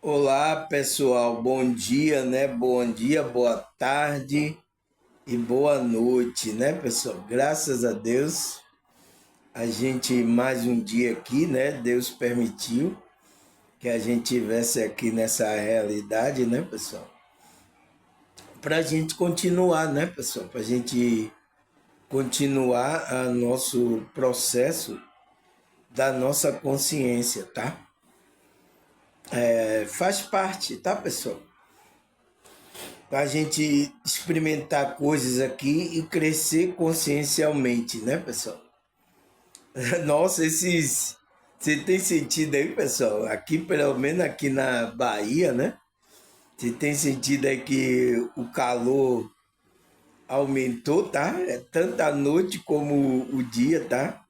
Olá, pessoal. Bom dia, né? Bom dia, boa tarde e boa noite, né, pessoal? Graças a Deus, a gente mais um dia aqui, né? Deus permitiu que a gente tivesse aqui nessa realidade, né, pessoal? Para a gente continuar, né, pessoal? Para a gente continuar o nosso processo da nossa consciência, tá? Faz parte, tá, pessoal? Para a gente experimentar coisas aqui e crescer consciencialmente, né, pessoal? Nossa, esses. Você tem sentido aí, pessoal? Aqui, pelo menos aqui na Bahia, né? Você tem sentido aí que o calor aumentou, tá? É tanto a noite como o dia, tá?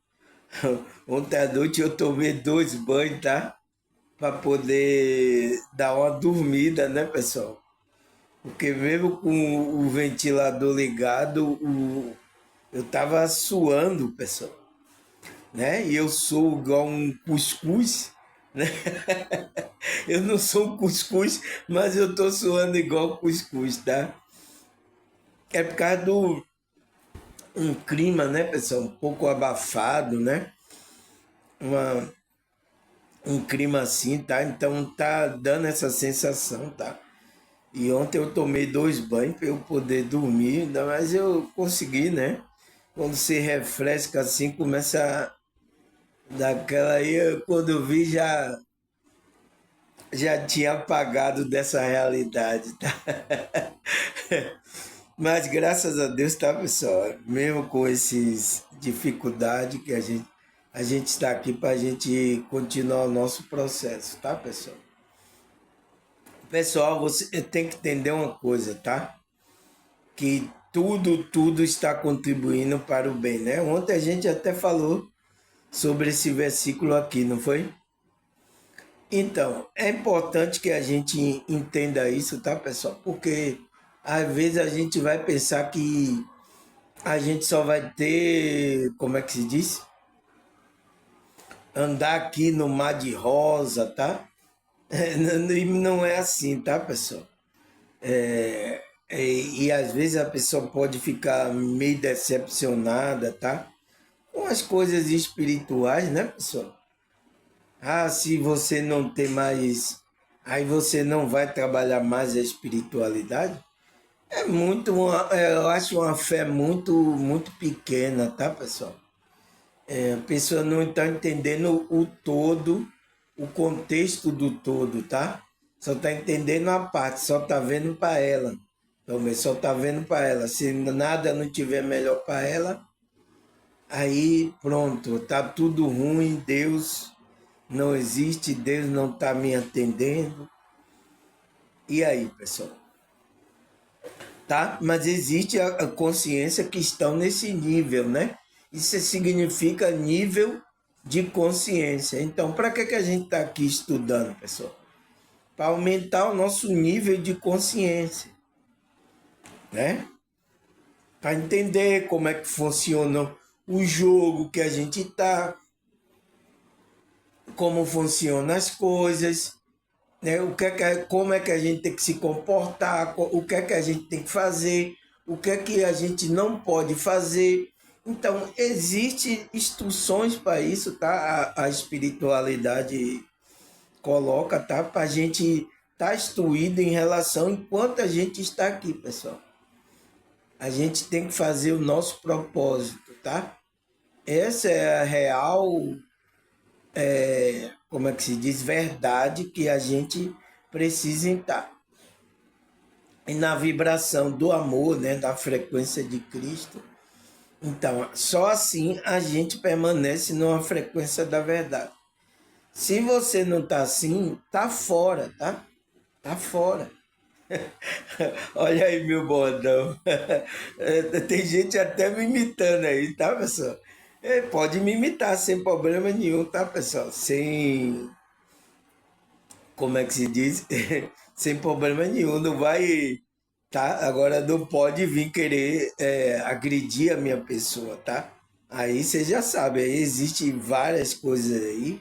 Ontem à noite eu tomei 2 banhos, tá? Para poder dar uma dormida, né, pessoal? Porque mesmo com o ventilador ligado, eu tava suando, pessoal, né? E eu sou igual um cuscuz, né? Eu não sou um cuscuz, mas eu tô suando igual cuscuz, tá? É por causa do um clima, né, pessoal? Um pouco abafado, né? Uma, um clima assim, tá? Então tá dando essa sensação, tá? E ontem eu tomei 2 banhos para eu poder dormir, ainda mais eu consegui, né? Quando se refresca assim, começa a dar aquela aí, quando eu vi já tinha apagado dessa realidade, tá? Mas graças a Deus, tá, pessoal? Mesmo com esses dificuldades que a gente está aqui para a gente continuar o nosso processo, tá, pessoal? Pessoal, você tem que entender uma coisa, tá? Que tudo está contribuindo para o bem, né? Ontem a gente até falou sobre esse versículo aqui, não foi? Então, é importante que a gente entenda isso, tá, pessoal? Porque às vezes a gente vai pensar que a gente só vai ter, como é que se diz? Andar aqui no mar de rosa, tá? E não é assim, tá, pessoal? E às vezes a pessoa pode ficar meio decepcionada, tá? Com as coisas espirituais, né, pessoal? Ah, se você não tem mais. Aí você não vai trabalhar mais a espiritualidade? É muito, eu acho uma fé muito pequena, tá, pessoal? A pessoa não está entendendo o todo, o contexto do todo, tá? Só está entendendo a parte, só está vendo para ela. Então, só está vendo para ela. Se nada não tiver melhor para ela, aí pronto, tá tudo ruim, Deus não existe, Deus não está me atendendo. E aí, pessoal? Tá? Mas existe a consciência que estão nesse nível, né? Isso significa nível de consciência. Então, para que a gente está aqui estudando, pessoal? Para aumentar o nosso nível de consciência, né? Para entender como é que funciona o jogo que a gente está, como funcionam as coisas, né? Como é que a gente tem que se comportar, o que é que a gente tem que fazer, o que é que a gente não pode fazer. Então, existem instruções para isso, tá? A espiritualidade coloca, tá? Para a gente estar instruído em relação enquanto a gente está aqui, pessoal. A gente tem que fazer o nosso propósito, tá? Essa é a real, como é que se diz, verdade que a gente precisa estar. E na vibração do amor, né, da frequência de Cristo. Então, só assim a gente permanece numa frequência da verdade. Se você não tá assim, tá fora, tá? Tá fora. Olha aí, meu bordão. Tem gente até me imitando aí, tá, pessoal? Pode me imitar sem problema nenhum, tá, pessoal? Sem, como é que se diz? Sem problema nenhum. Não vai, tá? Agora não pode vir querer agredir a minha pessoa, tá? Aí você já sabe, aí existe várias coisas aí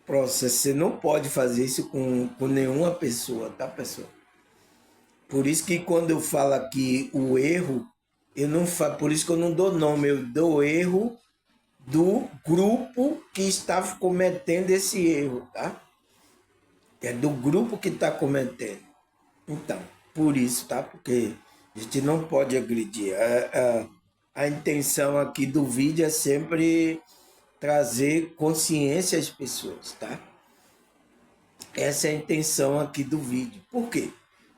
processo. Você não pode fazer isso com nenhuma pessoa, tá, pessoal? Por isso que quando eu falo aqui o erro, eu não falo, por isso que eu não dou nome, eu dou erro do grupo que está cometendo esse erro, tá? É do grupo que está cometendo. Então, por isso, tá? Porque a gente não pode agredir. A intenção aqui do vídeo é sempre trazer consciência às pessoas, tá? Essa é a intenção aqui do vídeo. Por quê?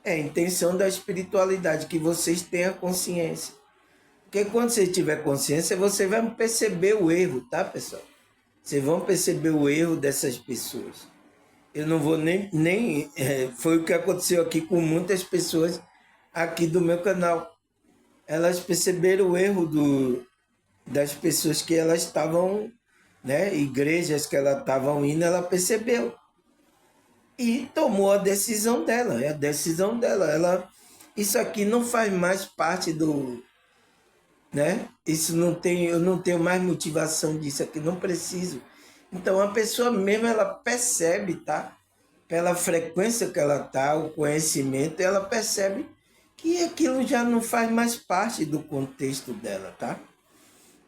É a intenção da espiritualidade, que vocês tenham consciência. Porque quando você tiver consciência, você vai perceber o erro, tá, pessoal? Vocês vão perceber o erro dessas pessoas. Eu não vou foi o que aconteceu aqui com muitas pessoas aqui do meu canal. Elas perceberam o erro das pessoas que elas estavam, né? Igrejas que elas estavam indo, ela percebeu. E tomou a decisão dela. É a decisão dela. Isso aqui não faz mais parte do, né? Isso não tem, eu não tenho mais motivação disso aqui, não preciso. Então a pessoa mesmo ela percebe, tá? Pela frequência que ela tá, o conhecimento, ela percebe que aquilo já não faz mais parte do contexto dela, tá?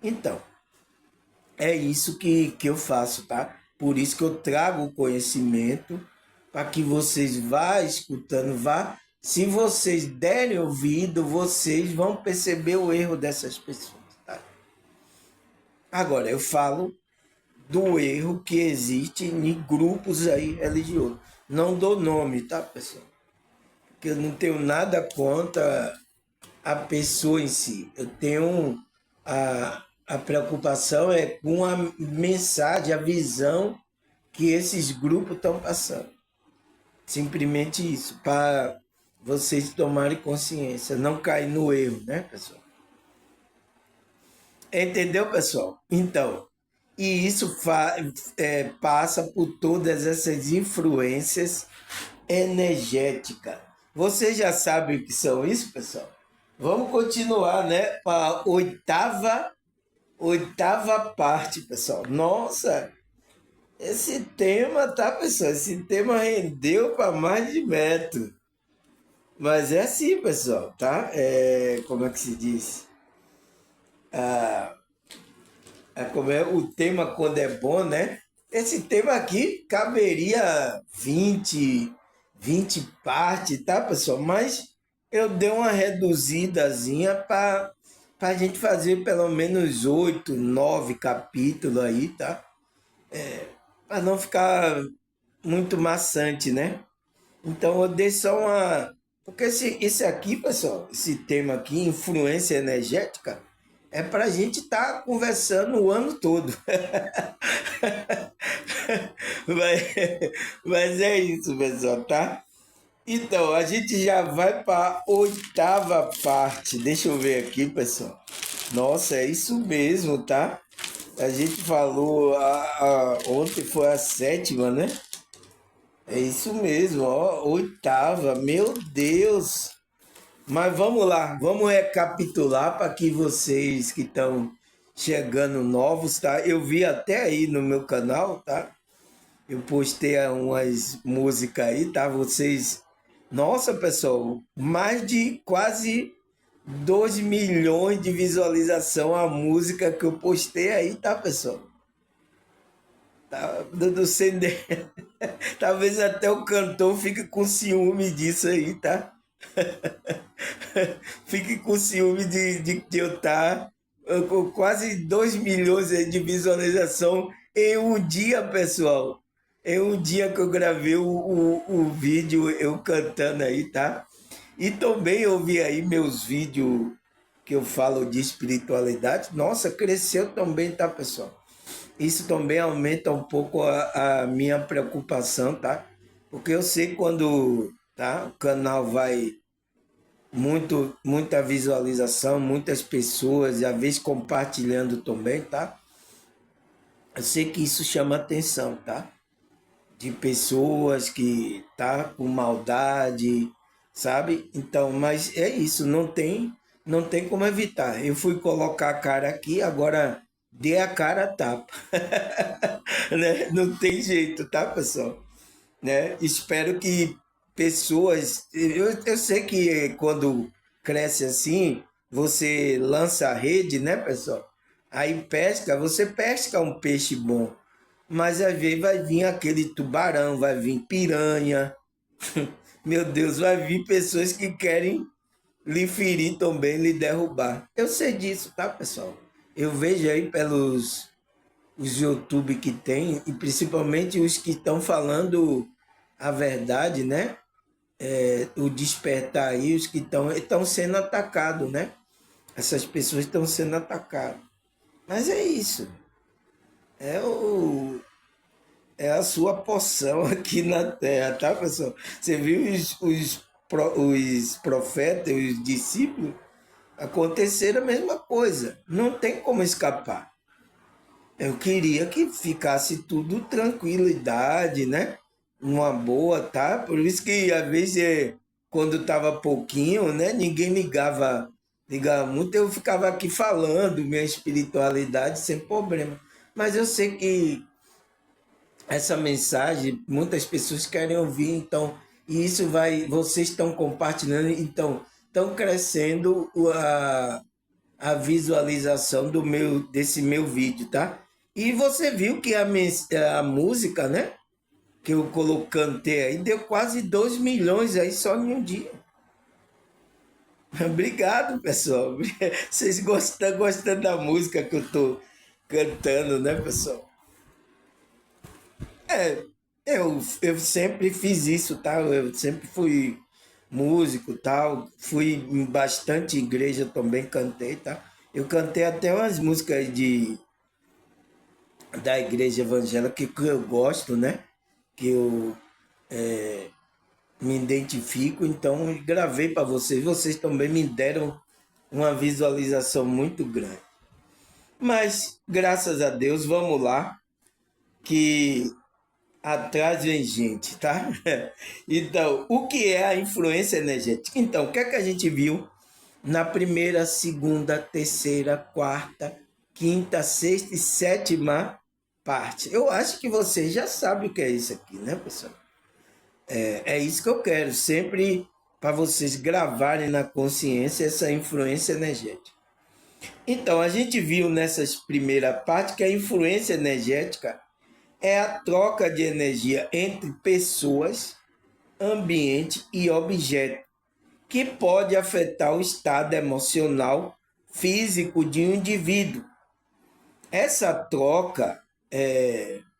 Então, é isso que eu faço, tá? Por isso que eu trago o conhecimento para que vocês vá escutando, vá. Se vocês derem ouvido, vocês vão perceber o erro dessas pessoas, tá? Agora, eu falo do erro que existe em grupos aí religiosos. Não dou nome, tá, pessoal? Porque eu não tenho nada contra a pessoa em si. Eu tenho a preocupação é com a mensagem, a visão que esses grupos estão passando. Simplesmente isso, para vocês tomarem consciência, não cair no erro, né, pessoal? Entendeu, pessoal? Então, e isso passa por todas essas influências energéticas. Você já sabe o que são isso, pessoal? Vamos continuar, né? Para a oitava parte, pessoal. Nossa, esse tema, tá, pessoal? Esse tema rendeu para mais de metro. Mas é assim, pessoal, tá? Como é que se diz? Como é o tema quando é bom, né? Esse tema aqui caberia 20 partes, tá, pessoal? Mas eu dei uma reduzidazinha para a gente fazer pelo menos 8, 9 capítulos aí, tá? Para não ficar muito maçante, né? Então eu dei só uma. Porque esse aqui, pessoal, esse tema aqui, influência energética, é para a gente estar conversando o ano todo. mas, mas é isso, pessoal, tá? Então, a gente já vai para a oitava parte. Deixa eu ver aqui, pessoal. Nossa, é isso mesmo, tá? A gente falou, ontem foi a sétima, né? É isso mesmo, ó, oitava, meu Deus! Mas vamos lá, vamos recapitular para que vocês que estão chegando novos, tá? Eu vi até aí no meu canal, tá? Eu postei umas músicas aí, tá? Vocês. Nossa, pessoal, mais de quase 2 milhões de visualização a música que eu postei aí, tá, pessoal? Tá dando sem. Talvez até o cantor fique com ciúme disso aí, tá? Fique com ciúme de eu estar com quase 2 milhões aí de visualização em um dia, pessoal. Em um dia que eu gravei o vídeo eu cantando aí, tá? E também eu vi aí meus vídeos que eu falo de espiritualidade. Nossa, cresceu também, tá, pessoal? Isso também aumenta um pouco a minha preocupação, tá? Porque eu sei quando, tá, o canal vai muita visualização, muitas pessoas, e às vezes compartilhando também, tá? Eu sei que isso chama atenção, tá? De pessoas que tá com maldade, sabe? Então, mas é isso, não tem como evitar. Eu fui colocar a cara aqui, agora dê a cara a tapa. né? Não tem jeito, tá, pessoal? Né? Espero que pessoas. Eu sei que quando cresce assim, você lança a rede, né, pessoal? Aí pesca, você pesca um peixe bom. Mas às vezes vai vir aquele tubarão, vai vir piranha. Meu Deus, vai vir pessoas que querem lhe ferir também, lhe derrubar. Eu sei disso, tá, pessoal? Eu vejo aí pelos os YouTube que tem, e principalmente os que estão falando a verdade, né? O despertar aí, os que estão sendo atacados, né? Essas pessoas estão sendo atacadas. Mas é isso. É, o, é a sua porção aqui na terra, tá, pessoal? Você viu os profetas, os discípulos? Aconteceram a mesma coisa. Não tem como escapar. Eu queria que ficasse tudo tranquilidade, né? Uma boa, tá? Por isso que às vezes quando tava pouquinho, né? Ninguém ligava muito, eu ficava aqui falando minha espiritualidade sem problema. Mas eu sei que essa mensagem muitas pessoas querem ouvir, então, e isso vai, vocês estão compartilhando, então, estão crescendo a visualização desse meu vídeo, tá? E você viu que a música, né? Que eu cantei aí, deu quase 2 milhões aí só em um dia. Obrigado, pessoal. Vocês gostando da música que eu tô cantando, né, pessoal? É, eu sempre fiz isso, tá? Eu sempre fui músico, tal. Fui em bastante igreja também, cantei, tá? Eu cantei até umas músicas da igreja evangélica que eu gosto, né? Que eu me identifico, então eu gravei para vocês. Vocês também me deram uma visualização muito grande. Mas, graças a Deus, vamos lá, que atrás vem gente, tá? Então, o que é a influência energética? Então, o que é que a gente viu na primeira, segunda, terceira, quarta, quinta, sexta e sétima parte? Eu acho que vocês já sabem o que é isso aqui, né, pessoal? É isso que eu quero, sempre para vocês gravarem na consciência essa influência energética. Então, a gente viu nessas primeira parte que a influência energética é a troca de energia entre pessoas, ambiente e objeto, que pode afetar o estado emocional, físico de um indivíduo. Essa troca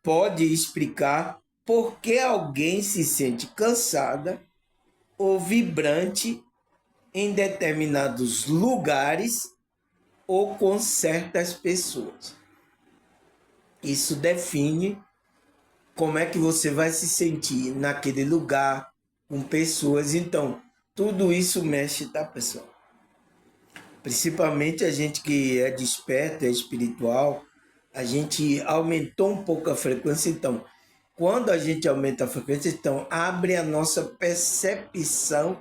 pode explicar por que alguém se sente cansada ou vibrante em determinados lugares ou com certas pessoas. Isso define como é que você vai se sentir naquele lugar, com pessoas. Então, tudo isso mexe, tá, pessoal? Principalmente a gente que é desperto, é espiritual, a gente aumentou um pouco a frequência. Então, quando a gente aumenta a frequência, então abre a nossa percepção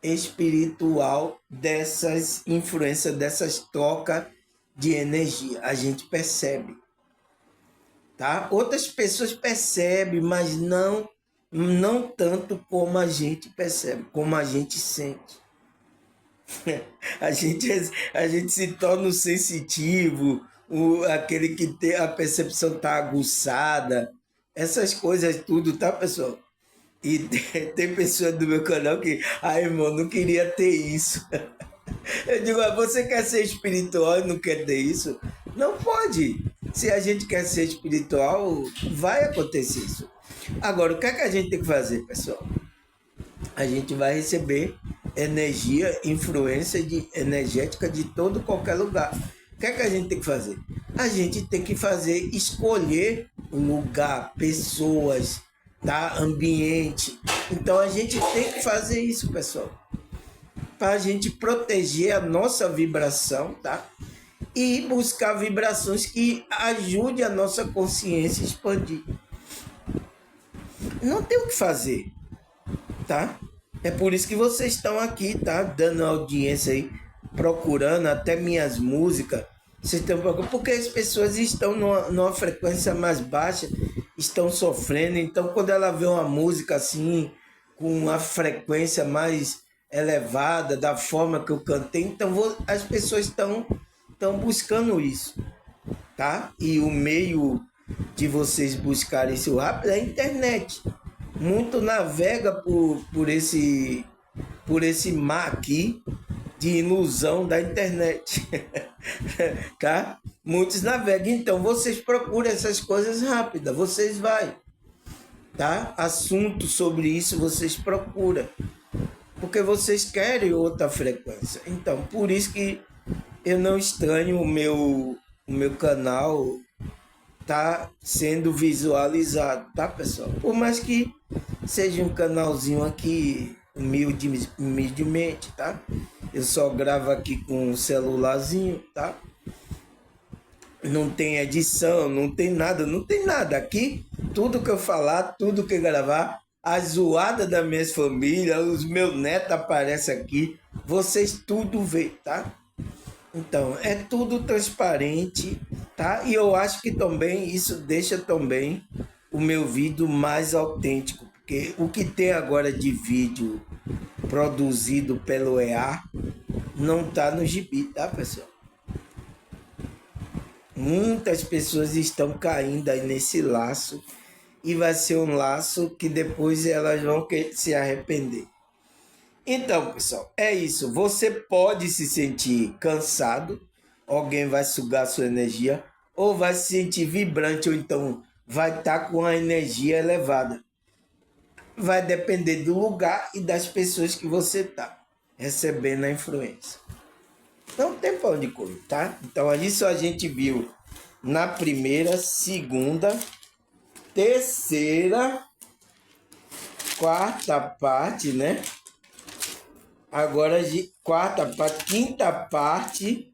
espiritual dessas influências, dessas trocas de energia. A gente percebe, tá? Outras pessoas percebem, mas não tanto como a gente percebe, como a gente sente. A gente, a gente se torna sensitivo, aquele que tem a percepção tá aguçada, essas coisas tudo, tá, pessoal? E tem pessoas do meu canal que, irmão, não queria ter isso. Eu digo, você quer ser espiritual e não quer ter isso? Não pode. Se a gente quer ser espiritual, vai acontecer isso. Agora, o que é que a gente tem que fazer, pessoal? A gente vai receber energia, influência energética de todo qualquer lugar. O que é que a gente tem que fazer? A gente tem que escolher o lugar, pessoas, tá? Ambiente. Então a gente tem que fazer isso, pessoal, para a gente proteger a nossa vibração, tá? E buscar vibrações que ajudem a nossa consciência a expandir. Não tem o que fazer, tá? É por isso que vocês estão aqui, tá? Dando audiência aí, procurando até minhas músicas. Vocês estão preocupados porque as pessoas estão numa frequência mais baixa, estão sofrendo. Então, quando ela vê uma música assim, com uma frequência mais elevada, da forma que eu cantei, então as pessoas estão buscando isso, tá? E o meio de vocês buscarem isso rápido é a internet. Muito navega por esse mar aqui de ilusão da internet. Tá? Muitos navegam. Então, vocês procuram essas coisas rápidas. Vocês vai. Tá? Assunto sobre isso vocês procuram. Porque vocês querem outra frequência. Então, por isso que eu não estranho o meu canal tá sendo visualizado, tá, pessoal? Por mais que seja um canalzinho aqui humildemente, tá? Eu só gravo aqui com um celularzinho, tá? Não tem edição, não tem nada. Aqui, tudo que eu falar, tudo que eu gravar, a zoada da minha família, os meus netos aparecem aqui, vocês tudo vê, tá? Então, é tudo transparente, tá? E eu acho que também isso deixa também o meu vídeo mais autêntico, porque o que tem agora de vídeo produzido pelo EA não tá no gibi, tá, pessoal? Muitas pessoas estão caindo aí nesse laço e vai ser um laço que depois elas vão se arrepender. Então, pessoal, é isso. Você pode se sentir cansado, alguém vai sugar sua energia, ou vai se sentir vibrante, ou então vai estar com a energia elevada. Vai depender do lugar e das pessoas que você está recebendo a influência. Não tem pra onde correr, tá? Então, isso a gente viu na primeira, segunda, terceira, quarta parte, né? Agora, quarta parte, quinta parte,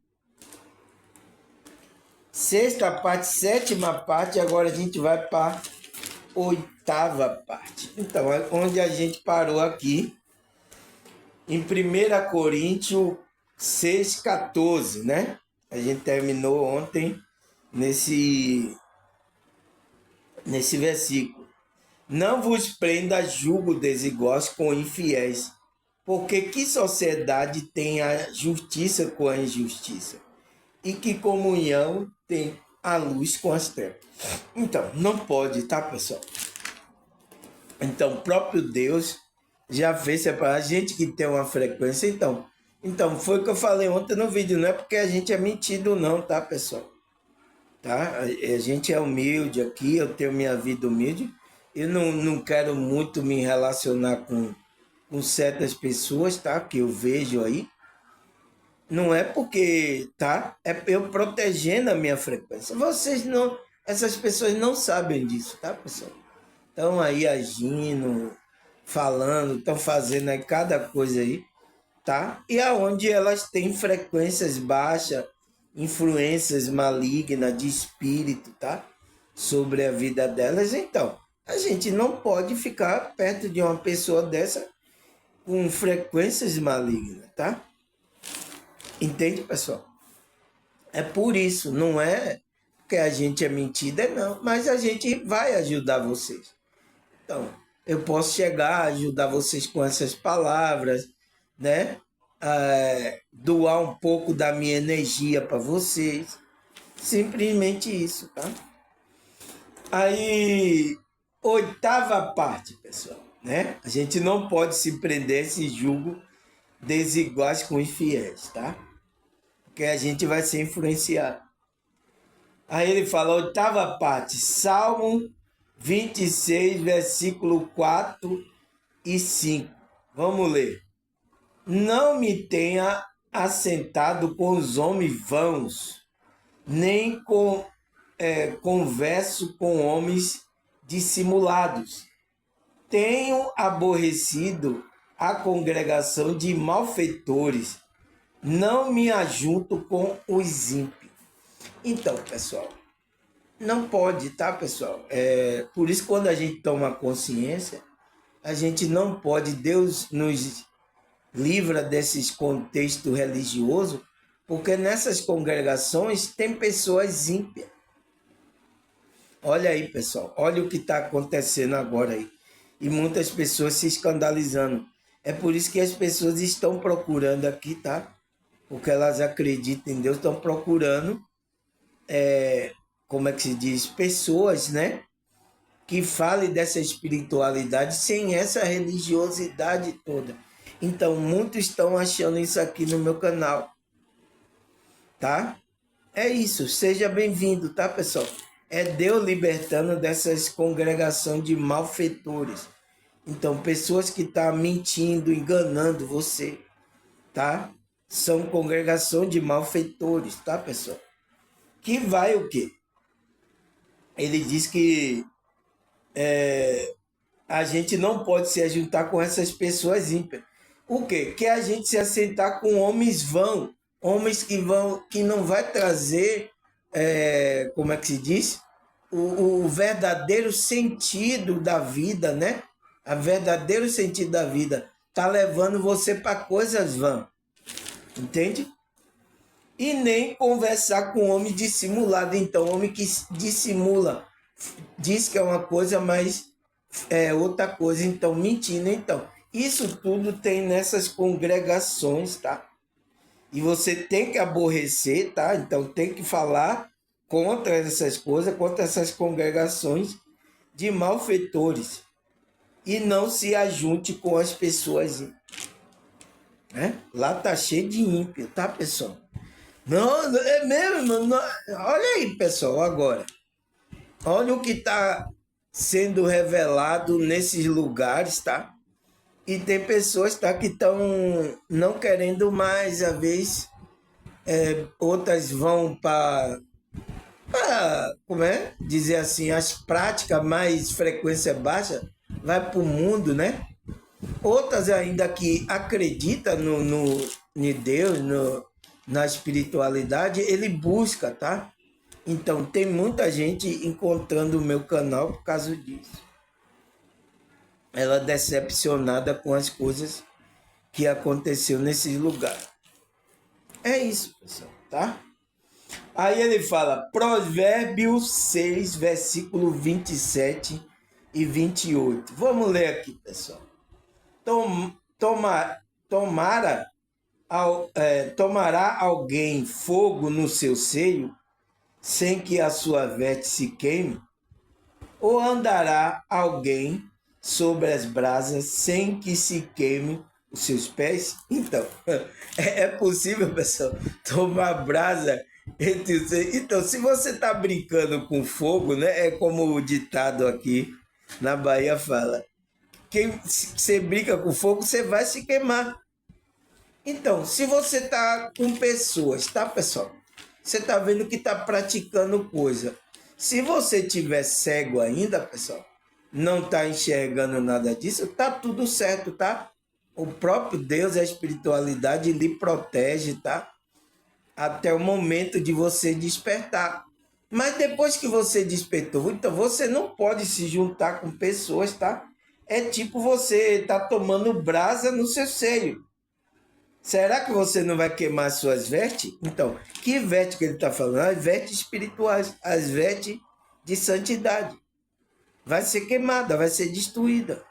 sexta parte, sétima parte, agora a gente vai para a oitava parte. Então, é onde a gente parou aqui, em 1 Coríntios 6,14, né? A gente terminou ontem nesse versículo. Não vos prenda a julgo desiguais com infiéis, porque que sociedade tem a justiça com a injustiça? E que comunhão tem a luz com as trevas? Então, não pode, tá, pessoal? Então, o próprio Deus já fez separar a gente que tem uma frequência. Então, foi o que eu falei ontem no vídeo. Não é porque a gente é metido não, tá, pessoal? Tá? A gente é humilde aqui, eu tenho minha vida humilde. Eu não quero muito me relacionar com certas pessoas, tá? Que eu vejo aí. Não é porque, tá? É eu protegendo a minha frequência. Essas pessoas não sabem disso, tá, pessoal? Estão aí agindo, falando, estão fazendo aí cada coisa aí, tá? E aonde elas têm frequências baixas, influências malignas de espírito, tá? Sobre a vida delas. Então, a gente não pode ficar perto de uma pessoa dessa com frequências malignas, tá? Entende, pessoal? É por isso, não é que a gente é mentida, não, mas a gente vai ajudar vocês. Então, eu posso chegar a ajudar vocês com essas palavras, né? Doar um pouco da minha energia para vocês. Simplesmente isso, tá? Aí, oitava parte, pessoal, né? A gente não pode se prender a esse julgo desiguais com infiéis, tá? Porque a gente vai ser influenciado. Aí ele fala, oitava parte, Salmo 26, versículo 4 e 5. Vamos ler. Não me tenha assentado com os homens vãos, nem converso com homens dissimulados. Tenho aborrecido a congregação de malfeitores, não me ajunto com os ímpios. Então, pessoal, não pode, tá, pessoal? Por isso, quando a gente toma consciência, a gente não pode, Deus nos livra desses contextos religiosos, Porque nessas congregações tem pessoas ímpias. Olha aí, pessoal, olha o que está acontecendo agora aí. E muitas pessoas se escandalizando. É por isso que as pessoas estão procurando aqui, tá? Porque elas acreditam em Deus, estão procurando, como é que se diz? Pessoas, né? Que falem dessa espiritualidade sem essa religiosidade toda. Então, muitos estão achando isso aqui no meu canal, tá? É isso, seja bem-vindo, tá, pessoal? É Deus libertando dessas congregações de malfeitores. Então, pessoas que estão mentindo, enganando você, tá? São congregação de malfeitores, tá, pessoal? Que vai o quê? Ele diz que a gente não pode se ajuntar com essas pessoas ímpias. O quê? Que a gente se assentar com homens vão, homens que não vai trazer, como é que se diz? O verdadeiro sentido da vida, né? O verdadeiro sentido da vida tá levando você para coisas vãs, entende? E nem conversar com homem dissimulado. Então, homem que dissimula, diz que é uma coisa, mas é outra coisa. Então, mentindo. Então, isso tudo tem nessas congregações, tá? E você tem que aborrecer, tá? Então, tem que falar contra essas coisas, contra essas congregações de malfeitores. E não se ajunte com as pessoas, né? Lá tá cheio de ímpio, tá, pessoal? Não, é mesmo. Não. Olha aí, pessoal, agora. Olha o que está sendo revelado nesses lugares, tá? E tem pessoas, tá, que estão não querendo mais, às vezes, outras vão para, como é? Dizer assim, as práticas mais frequência baixa, vai para o mundo, né? Outras ainda que acreditam em Deus, na espiritualidade, ele busca, tá? Então, tem muita gente encontrando o meu canal por causa disso. Ela é decepcionada com as coisas que aconteceu nesses lugares. É isso, pessoal, tá? Aí ele fala, Provérbios 6, versículo 27 e 28. Vamos ler aqui, pessoal. Tomara, tomará alguém fogo no seu seio, sem que a sua veste se queime? Ou andará alguém sobre as brasas sem que se queime os seus pés? Então, é possível, pessoal, tomar brasa entre os... Então, se você está brincando com fogo, né? É como o ditado aqui na Bahia fala, quem você brinca com fogo, você vai se queimar. Então, se você está com pessoas, tá, pessoal? Você está vendo que está praticando coisa. Se você tiver cego ainda, pessoal, não está enxergando nada disso, tá tudo certo, tá? O próprio Deus, a espiritualidade, lhe protege, tá? Até o momento de você despertar. Mas depois que você despertou, então você não pode se juntar com pessoas, tá? É tipo você tá tomando brasa no seu seio. Será que você não vai queimar suas vestes? Então, que veste que ele está falando? As vestes espirituais, as vestes de santidade. Vai ser queimada, vai ser destruída,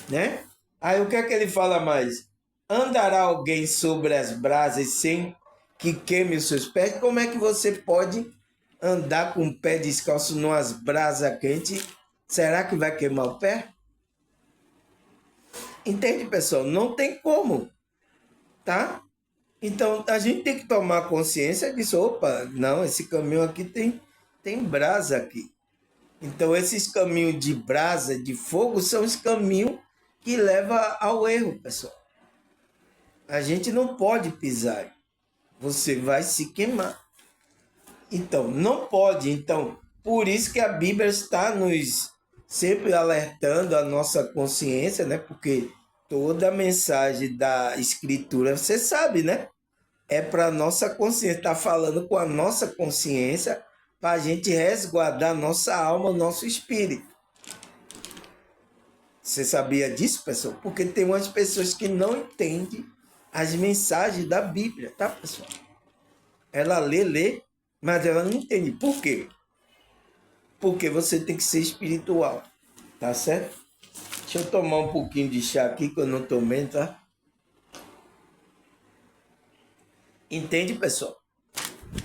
né? Aí o que é que ele fala mais? Andará alguém sobre as brasas sem que queime os seus pés? Como é que você pode andar com o pé descalço numas brasas quentes? Será que vai queimar o pé? Entende, pessoal? Não tem como, tá? Então, a gente tem que tomar consciência disso. Opa, não, esse caminho aqui tem brasa aqui. Então, esses caminhos de brasa, de fogo, são os caminhos que levam ao erro, pessoal. A gente não pode pisar. Você vai se queimar. Então, não pode. Então, por isso que a Bíblia está nos sempre alertando a nossa consciência, né? Porque toda a mensagem da Escritura, você sabe, né? É para a nossa consciência, está falando com a nossa consciência para a gente resguardar nossa alma, nosso espírito. Você sabia disso, pessoal? Porque tem umas pessoas que não entendem as mensagens da Bíblia, tá, pessoal? Ela lê, mas ela não entende. Por quê? Porque você tem que ser espiritual, tá certo? Deixa eu tomar um pouquinho de chá aqui que eu não tomei, tá? Entende, pessoal?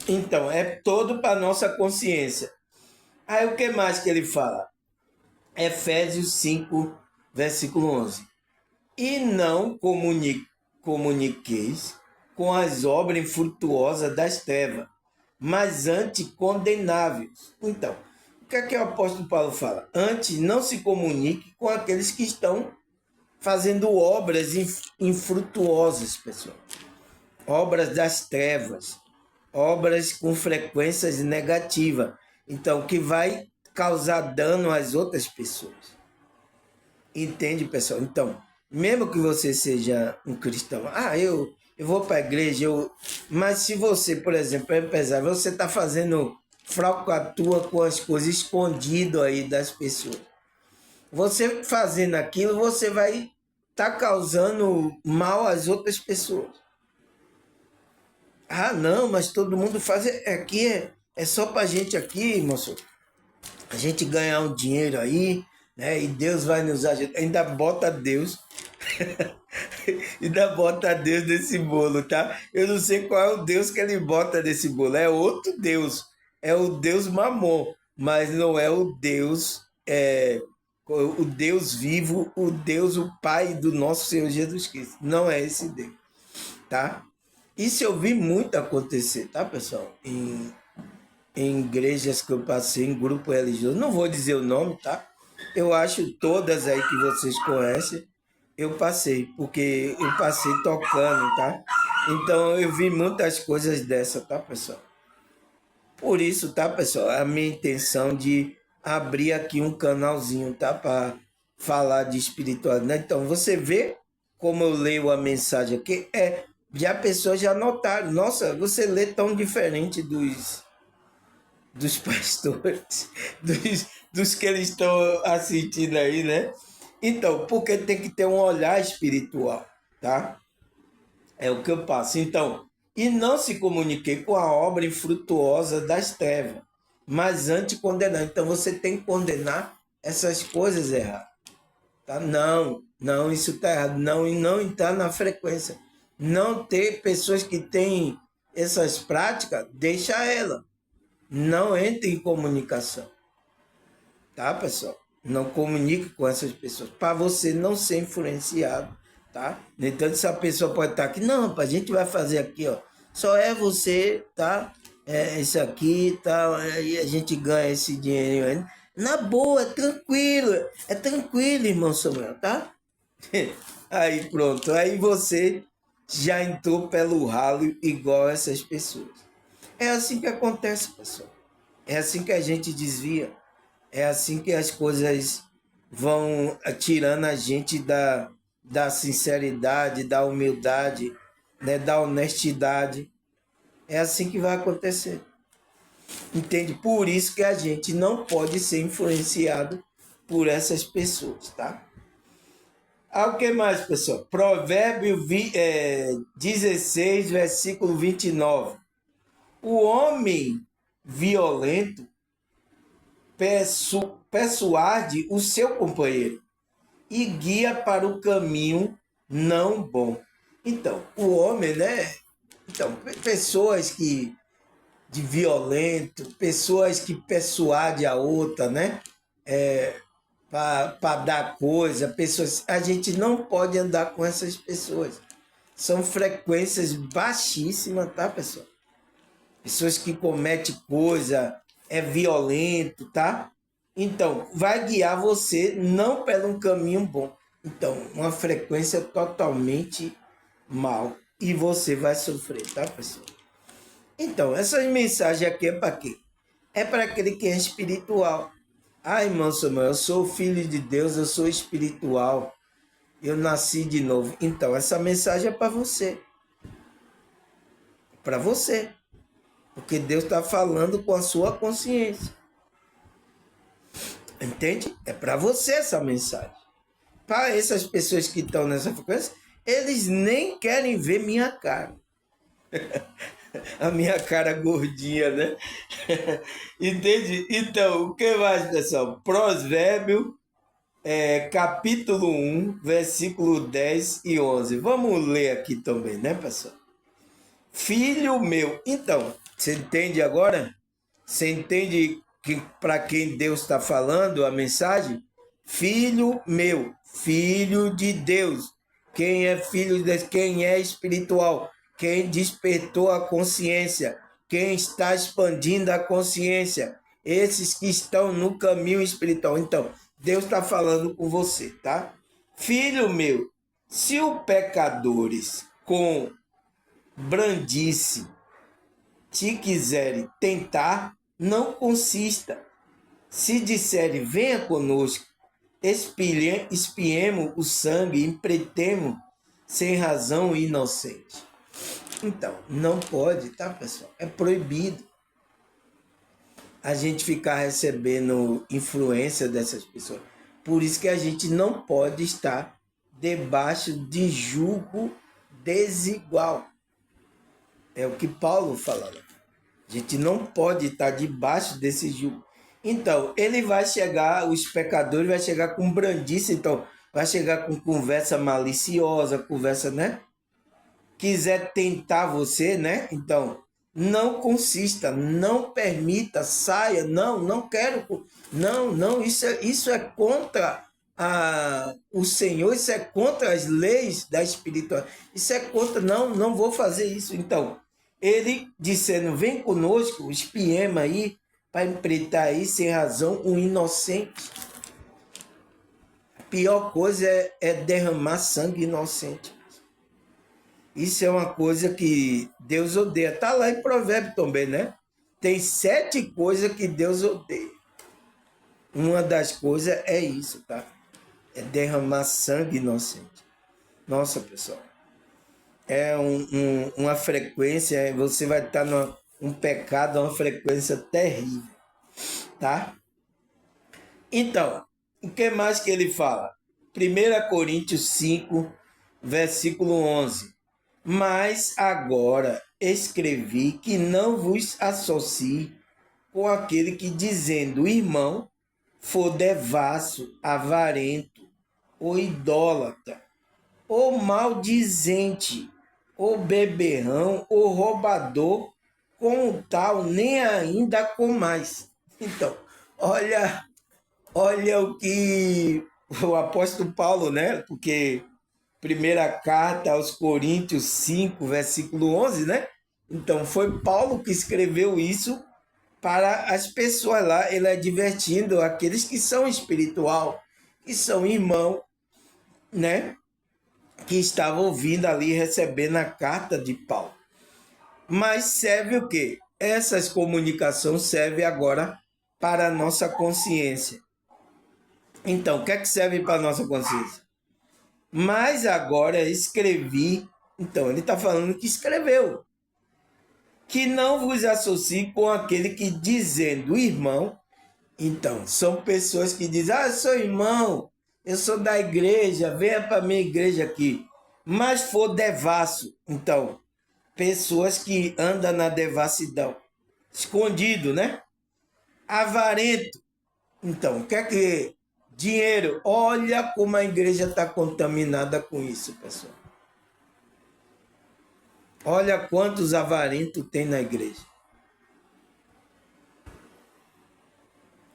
Então, é todo para nossa consciência. Aí o que mais que ele fala? Efésios 5, versículo 11. E não comuniqueis com as obras infrutuosas das trevas, mas antes condenáveis. Então, o que o apóstolo Paulo fala? Antes, não se comunique com aqueles que estão fazendo obras infrutuosas, pessoal. Obras das trevas, obras com frequências negativas. Então, que vai causar dano às outras pessoas. Entende, pessoal? Então, mesmo que você seja um cristão, eu vou para a igreja, mas se você, por exemplo, é empresário, você está fazendo falcatrua com as coisas escondidas aí das pessoas. Você fazendo aquilo, você vai estar causando mal às outras pessoas. Ah, não, mas todo mundo faz. Aqui é só para gente aqui, moço. A gente ganhar um dinheiro aí, né? E Deus vai nos ajudar. Ainda bota Deus. Ainda bota Deus nesse bolo, tá? Eu não sei qual é o Deus que ele bota nesse bolo. É outro Deus. É o Deus Mamon. Mas não é o Deus. O Deus vivo, o Deus, o Pai do nosso Senhor Jesus Cristo. Não é esse Deus, tá? Isso eu vi muito acontecer, tá, pessoal? Em igrejas que eu passei, em grupo religioso. Não vou dizer o nome, tá? Eu acho todas aí que vocês conhecem, eu passei, porque eu passei tocando, tá? Então eu vi muitas coisas dessa, tá, pessoal? Por isso, tá, pessoal? A minha intenção de abrir aqui um canalzinho, tá? Para falar de espiritualidade. Então, você vê como eu leio a mensagem aqui? Já pessoas já notaram. Nossa, você lê tão diferente dos pastores, dos que eles estão assistindo aí, né? Então, porque tem que ter um olhar espiritual, tá? É o que eu passo. Então, e não se comuniquei com a obra infrutuosa das trevas, mas antes condenar. Então, você tem que condenar essas coisas erradas, tá? Não, isso está errado. Não, e não entrar na frequência. Não ter pessoas que têm essas práticas, deixa ela. Não entre em comunicação, tá, pessoal? Não comunique com essas pessoas, para você não ser influenciado, tá? No entanto, essa pessoa pode estar aqui, não, rapaz, a gente vai fazer aqui, ó, só é você, tá? Isso aqui, tá? E a gente ganha esse dinheiro aí. Na boa, é tranquilo, irmão Samuel, tá? Aí pronto, aí você já entrou pelo ralo igual essas pessoas. É assim que acontece, pessoal. É assim que a gente desvia. É assim que as coisas vão tirando a gente da sinceridade, da humildade, né, da honestidade. É assim que vai acontecer. Entende? Por isso que a gente não pode ser influenciado por essas pessoas, tá? O que mais, pessoal? Provérbio 16, versículo 29. O homem violento persuade o seu companheiro e guia para o caminho não bom. Então, o homem, né? Então, pessoas que de violento, pessoas que persuadem a outra, né? Para dar coisa, pessoas. A gente não pode andar com essas pessoas. São frequências baixíssimas, tá, pessoal? Pessoas que cometem coisa, é violento, tá? Então, vai guiar você não pelo um caminho bom. Então, uma frequência totalmente mal. E você vai sofrer, tá, pessoal? Então, essa mensagem aqui é para quê? É para aquele que é espiritual. Ah, irmão Samuel, eu sou filho de Deus, eu sou espiritual. Eu nasci de novo. Então, essa mensagem é para você. Para você. Porque Deus está falando com a sua consciência. Entende? É para você essa mensagem. Para essas pessoas que estão nessa frequência, eles nem querem ver minha cara. A minha cara gordinha, né? Entende? Então, o que mais, pessoal? Provérbio, capítulo 1, versículo 10 e 11. Vamos ler aqui também, né, pessoal? Filho meu. Então, você entende agora? Você entende que para quem Deus está falando a mensagem? Filho meu, filho de Deus. Quem é filho de Deus? Quem é espiritual? Quem despertou a consciência? Quem está expandindo a consciência? Esses que estão no caminho espiritual. Então, Deus está falando com você, tá? Filho meu, se os pecadores com brandice te quiserem tentar, não consista. Se disserem, venha conosco, espiemos o sangue, empretemos sem razão inocente. Então, não pode, tá, pessoal? É proibido a gente ficar recebendo influência dessas pessoas. Por isso que a gente não pode estar debaixo de julgo desigual. É o que Paulo fala. A gente não pode estar debaixo desse jugo. Então, ele vai chegar, os pecadores vai chegar com brandice, então, vai chegar com conversa maliciosa, conversa, né? Quiser tentar você, né? Então, não consista, não permita, saia, não quero, não, isso é contra o Senhor, isso é contra as leis da espiritualidade, isso é contra, não vou fazer isso. Então, ele dizendo, vem conosco, espiema aí, para empreitar aí sem razão um inocente. A pior coisa é derramar sangue inocente. Isso é uma coisa que Deus odeia. Está lá em Provérbio também, né? Tem 7 coisas que Deus odeia. Uma das coisas é isso, tá? É derramar sangue inocente. Nossa, pessoal. É uma frequência, você vai estar num pecado, uma frequência terrível, tá? Então, o que mais que ele fala? 1 Coríntios 5, versículo 11. Mas agora escrevi que não vos associe com aquele que, dizendo irmão, for devasso, avarento, ou idólatra, ou maldizente, ou beberrão, ou roubador, com o tal nem ainda com mais. Então, olha o que o apóstolo Paulo, né? Porque primeira carta aos Coríntios 5, versículo 11, né? Então, foi Paulo que escreveu isso para as pessoas lá, ele advertindo aqueles que são espiritual, que são irmãos, né? Que estavam ouvindo ali, recebendo a carta de Paulo. Mas serve o quê? Essas comunicações servem agora para a nossa consciência. Então, o que é que serve para a nossa consciência? Mas agora escrevi, então ele está falando que escreveu, que não vos associe com aquele que dizendo irmão, então são pessoas que dizem, eu sou irmão, eu sou da igreja, venha para a minha igreja aqui, mas for devasso, então, pessoas que andam na devassidão, escondido, né? Avarento, então, quer que dinheiro, olha como a igreja está contaminada com isso, pessoal. Olha quantos avarentos tem na igreja.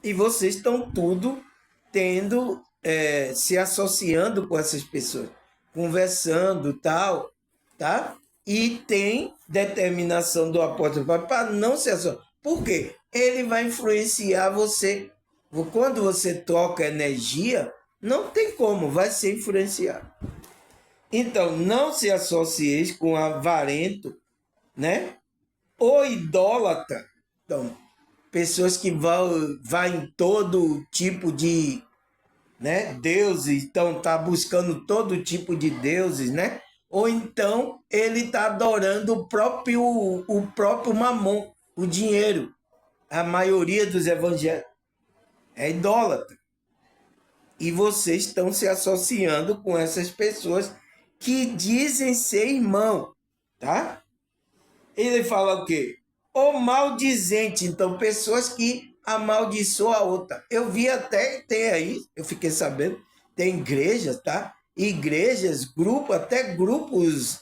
E vocês estão tudo tendo, se associando com essas pessoas, conversando tal, tá? E tem determinação do apóstolo Paulo para não se associar. Por quê? Ele vai influenciar você. Quando você troca energia, não tem como, vai ser influenciado. Então, não se associeis com avarento, né? Ou idólatra. Então, pessoas que vão em todo tipo de, né, deuses, então tá buscando todo tipo de deuses, né? Ou então ele está adorando o próprio mamon, o dinheiro. A maioria dos evangélicos é idólatra. E vocês estão se associando com essas pessoas que dizem ser irmão, tá? Ele fala o quê? O maldizente. Então, pessoas que amaldiçoam a outra. Eu vi até, tem aí, eu fiquei sabendo, tem igrejas, tá? Igrejas, grupos, até grupos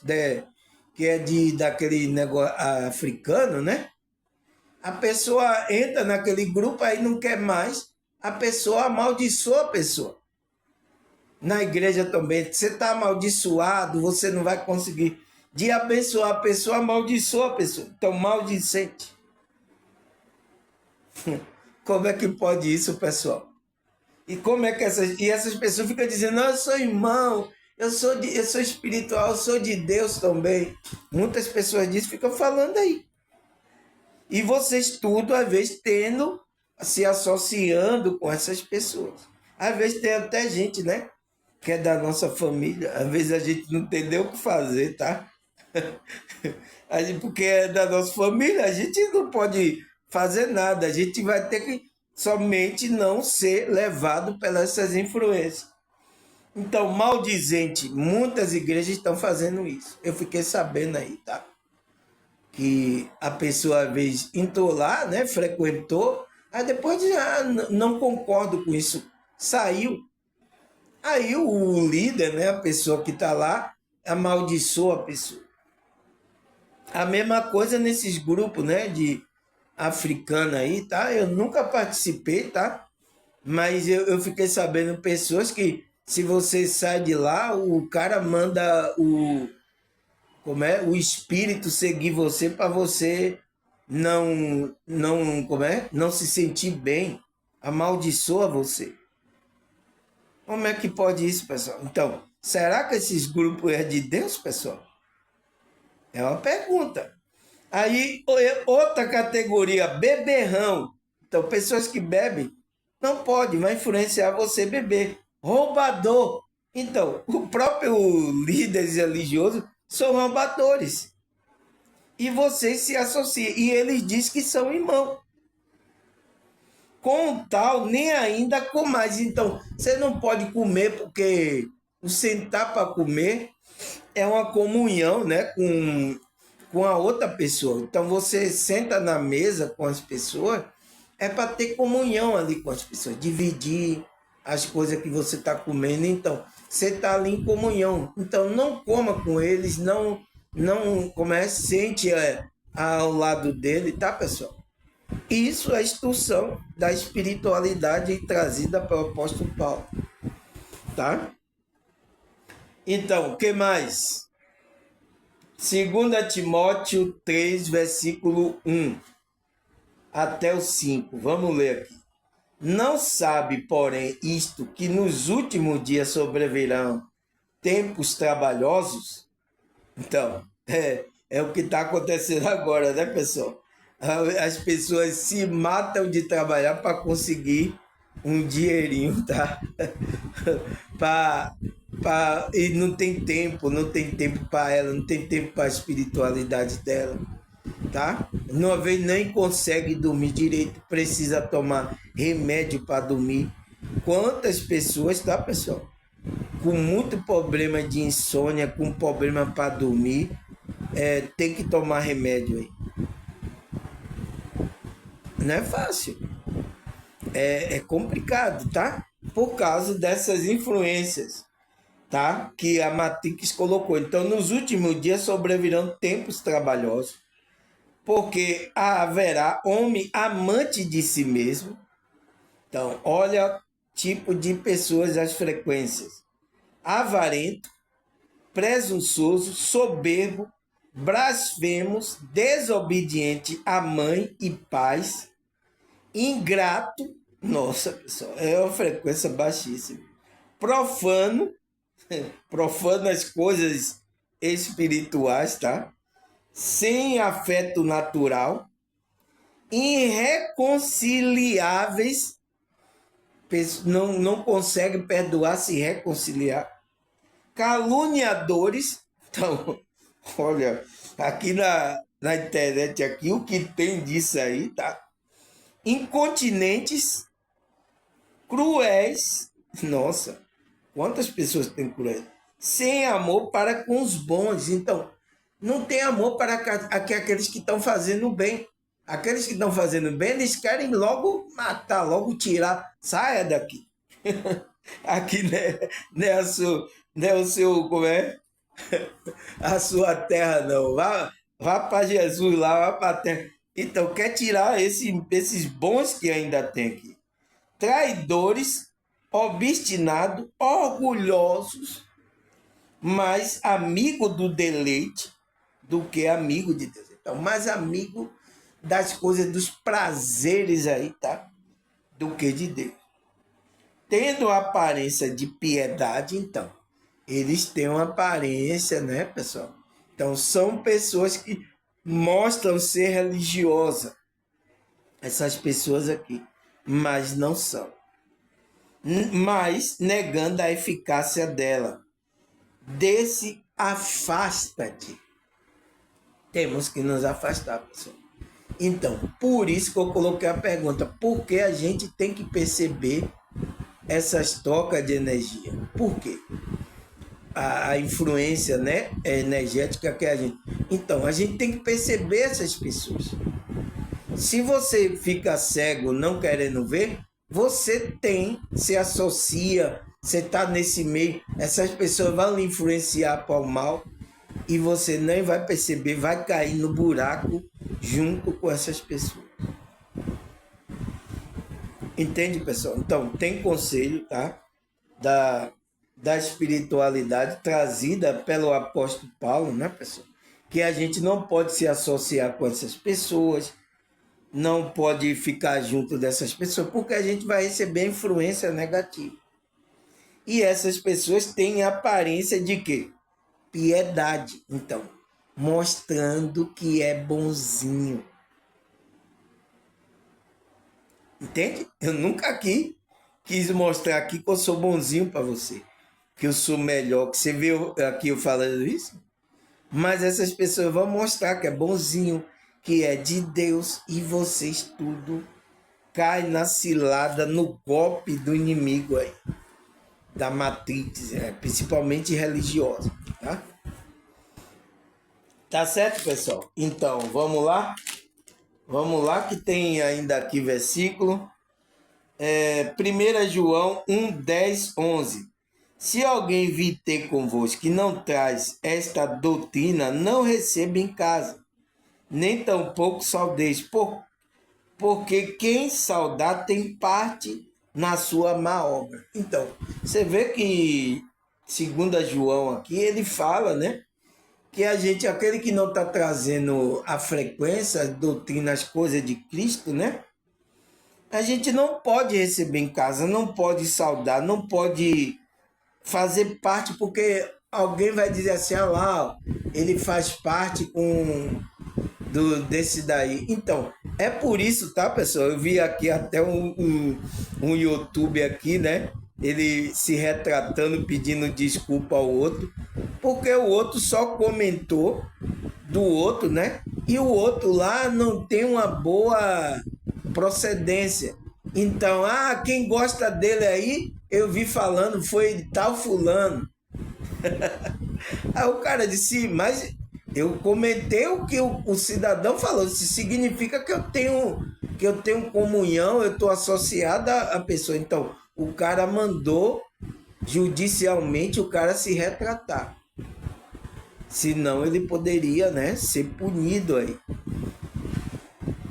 que é daquele negócio africano, né? A pessoa entra naquele grupo, aí não quer mais, a pessoa amaldiçoa a pessoa. Na igreja também, você está amaldiçoado, você não vai conseguir de abençoar a pessoa, amaldiçoa a pessoa. Então, maldicente. Como é que pode isso, pessoal? E como é que essas pessoas ficam dizendo, não, eu sou irmão, eu sou espiritual, eu sou de Deus também. Muitas pessoas disso ficam falando aí. E vocês tudo, às vezes, se associando com essas pessoas. Às vezes tem até gente, né? Que é da nossa família. Às vezes a gente não tem nem o que fazer, tá? Porque é da nossa família, a gente não pode fazer nada. A gente vai ter que somente não ser levado pelas essas influências. Então, maldizente, muitas igrejas estão fazendo isso. Eu fiquei sabendo aí, tá? Que a pessoa, às vezes, entrou lá, né? Frequentou, aí depois diz, não concordo com isso. Saiu. Aí o líder, né? A pessoa que está lá, amaldiçoa a pessoa. A mesma coisa nesses grupos, né, de africana aí, tá? Eu nunca participei, tá? Mas eu fiquei sabendo pessoas que se você sai de lá, o cara manda o espírito seguir você para você não se sentir bem, amaldiçoa você. Como é que pode isso, pessoal? Então, será que esses grupos é de Deus, pessoal? É uma pergunta. Aí, outra categoria, beberrão. Então, pessoas que bebem, não pode, vai influenciar você a beber. Roubador. Então, o próprio líderes religiosos são roubadores. E vocês se associam. E eles dizem que são irmãos. Com tal, nem ainda com mais. Então, você não pode comer porque o sentar para comer é uma comunhão, né, com a outra pessoa. Então você senta na mesa com as pessoas é para ter comunhão ali com as pessoas, dividir as coisas que você está comendo. Então você está ali em comunhão. Então não coma com eles, não comece, sente ao lado dele, tá, pessoal? Isso é a instrução da espiritualidade trazida pelo apóstolo Paulo, tá? Então, o que mais? 2 Timóteo 3, versículo 1 até o 5. Vamos ler aqui. Não sabe, porém, isto, que nos últimos dias sobrevirão tempos trabalhosos? Então, é o que está acontecendo agora, né, pessoal? As pessoas se matam de trabalhar para conseguir um dinheirinho, tá? E não tem tempo para ela, não tem tempo para a espiritualidade dela, tá? Uma vez nem consegue dormir direito, precisa tomar remédio para dormir. Quantas pessoas, tá, pessoal? Com muito problema de insônia, com problema para dormir, tem que tomar remédio aí. Não é fácil. É complicado, tá? Por causa dessas influências, tá? Que a Matrix colocou. Então, nos últimos dias sobrevirão tempos trabalhosos, porque haverá homem amante de si mesmo. Então, olha tipo de pessoas, as frequências: avarento, presunçoso, soberbo, blasfemos, desobediente a mãe e pais, ingrato, nossa pessoal, é uma frequência baixíssima, profano, profano as coisas espirituais, tá? Sem afeto natural, irreconciliáveis, não conseguem perdoar, se reconciliar, caluniadores. Então, olha, aqui na internet, aqui o que tem disso aí, tá? Incontinentes, cruéis, nossa, quantas pessoas têm cruéis? Sem amor para com os bons. Então, não tem amor para aqueles que estão fazendo bem. Aqueles que estão fazendo bem, eles querem logo matar, logo tirar. Saia daqui. Aqui não é, não é o seu, como é? A sua terra, não. Vá para Jesus lá, vá para a terra. Então, quer tirar esses bons que ainda tem aqui. Traidores, obstinados, orgulhosos, mais amigo do deleite do que amigo de Deus. Então, mais amigo das coisas, dos prazeres aí, tá? Do que de Deus. Tendo a aparência de piedade, então, eles têm uma aparência, né, pessoal? Então, são pessoas que mostram ser religiosas, essas pessoas aqui, mas não são. Mas negando a eficácia dela. Desse afasta-te. Temos que nos afastar, pessoal. Então, por isso que eu coloquei a pergunta, por que a gente tem que perceber essas trocas de energia? Por quê? A influência, né, energética que a gente... Então, a gente tem que perceber essas pessoas. Se você fica cego não querendo ver, você se associa, você está nesse meio, essas pessoas vão lhe influenciar para o mal e você nem vai perceber, vai cair no buraco junto com essas pessoas. Entende, pessoal? Então, tem conselho, tá? Da espiritualidade trazida pelo apóstolo Paulo, né, pessoal? Que a gente não pode se associar com essas pessoas, não pode ficar junto dessas pessoas, porque a gente vai receber influência negativa. E essas pessoas têm aparência de quê? Piedade. Então, mostrando que é bonzinho. Entende? Eu nunca aqui quis mostrar aqui que eu sou bonzinho para você, que eu sou melhor, que você viu aqui eu falando isso? Mas essas pessoas vão mostrar que é bonzinho, que é de Deus, e vocês tudo cai na cilada, no golpe do inimigo aí, da matriz, principalmente religiosa, tá? Tá certo, pessoal? Então, vamos lá? Vamos lá que tem ainda aqui versículo. 1 João 1, 10, 11. Se alguém vir ter convosco que não traz esta doutrina, não receba em casa, nem tampouco saudeis, porque quem saudar tem parte na sua má obra. Então, você vê que, segundo João aqui, ele fala, né, que a gente, aquele que não está trazendo a frequência, a doutrina, as coisas de Cristo, né, a gente não pode receber em casa, não pode saudar, não pode fazer parte, porque alguém vai dizer assim, ah lá, ele faz parte desse daí. Então, é por isso, tá, pessoal? Eu vi aqui até um YouTube aqui, né? Ele se retratando, pedindo desculpa ao outro, porque o outro só comentou do outro, né? E o outro lá não tem uma boa procedência. Então, quem gosta dele aí, eu vi falando, foi tal fulano. Aí o cara disse, mas eu comentei o que o cidadão falou. Isso significa que eu tenho comunhão, eu estou associado à pessoa. Então, o cara mandou judicialmente o cara se retratar. Senão ele poderia, né, ser punido aí.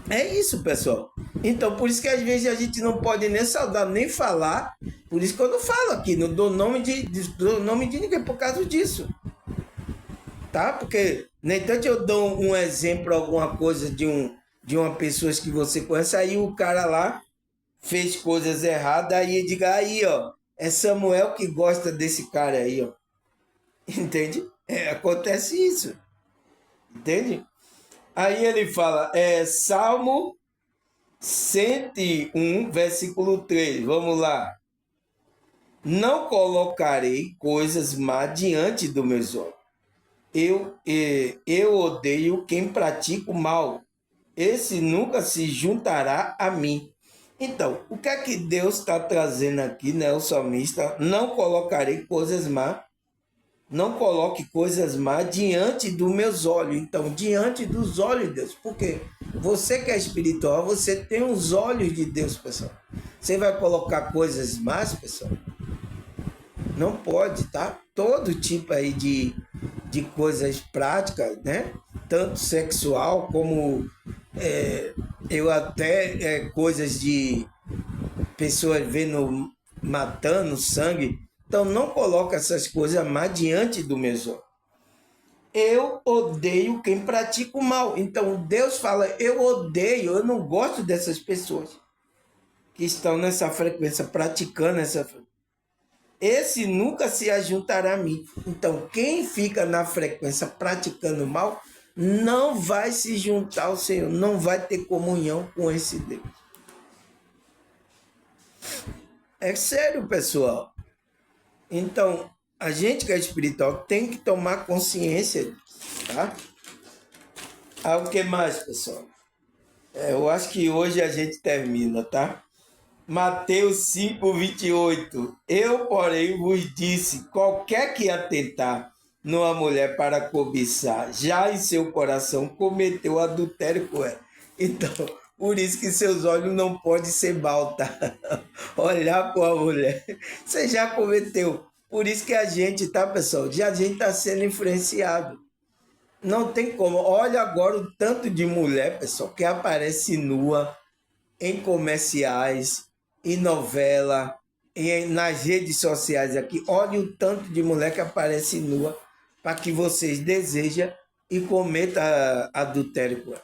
É isso, pessoal. Então, por isso que às vezes a gente não pode nem saudar, nem falar. Por isso que eu não falo aqui, não dou nome de ninguém por causa disso. Tá? Porque, nem tanto eu dou um exemplo, alguma coisa de uma pessoa que você conhece, aí o cara lá fez coisas erradas, aí diga, aí, ó, é Samuel que gosta desse cara aí, ó. Entende? Acontece isso. Entende? Aí ele fala, Salmo 101, versículo 3. Vamos lá. Não colocarei coisas má diante dos meus olhos. Eu odeio quem pratica o mal. Esse nunca se juntará a mim. Então, o que é que Deus está trazendo aqui, né? O salmista, não colocarei coisas má Não coloque coisas más diante dos meus olhos. Então, diante dos olhos de Deus. Porque você que é espiritual, você tem os olhos de Deus, pessoal. Você vai colocar coisas más, pessoal? Não pode, tá? Todo tipo aí de coisas práticas, né? Tanto sexual como eu até coisas de pessoas vendo, matando sangue. Então não coloca essas coisas mais diante do meus olhos. Eu odeio quem pratica o mal. Então Deus fala, eu odeio, eu não gosto dessas pessoas que estão nessa frequência, praticando essa frequência. Esse nunca se ajuntará a mim. Então, quem fica na frequência praticando mal, não vai se juntar ao Senhor, não vai ter comunhão com esse Deus. É sério, pessoal. Então, a gente que é espiritual tem que tomar consciência, tá? O que mais, pessoal? Eu acho que hoje a gente termina, tá? Mateus 5:28. Eu, porém, vos disse: qualquer que atentar numa mulher para cobiçar, já em seu coração cometeu adultério com ela. Então, por isso que seus olhos não podem ser mal, tá? Olhar para a mulher, você já cometeu. Por isso que a gente, tá, pessoal? Já a gente está sendo influenciado. Não tem como. Olha agora o tanto de mulher, pessoal, que aparece nua em comerciais, em novela, nas redes sociais aqui. Olha o tanto de mulher que aparece nua para que vocês desejam e cometa adultério com ela.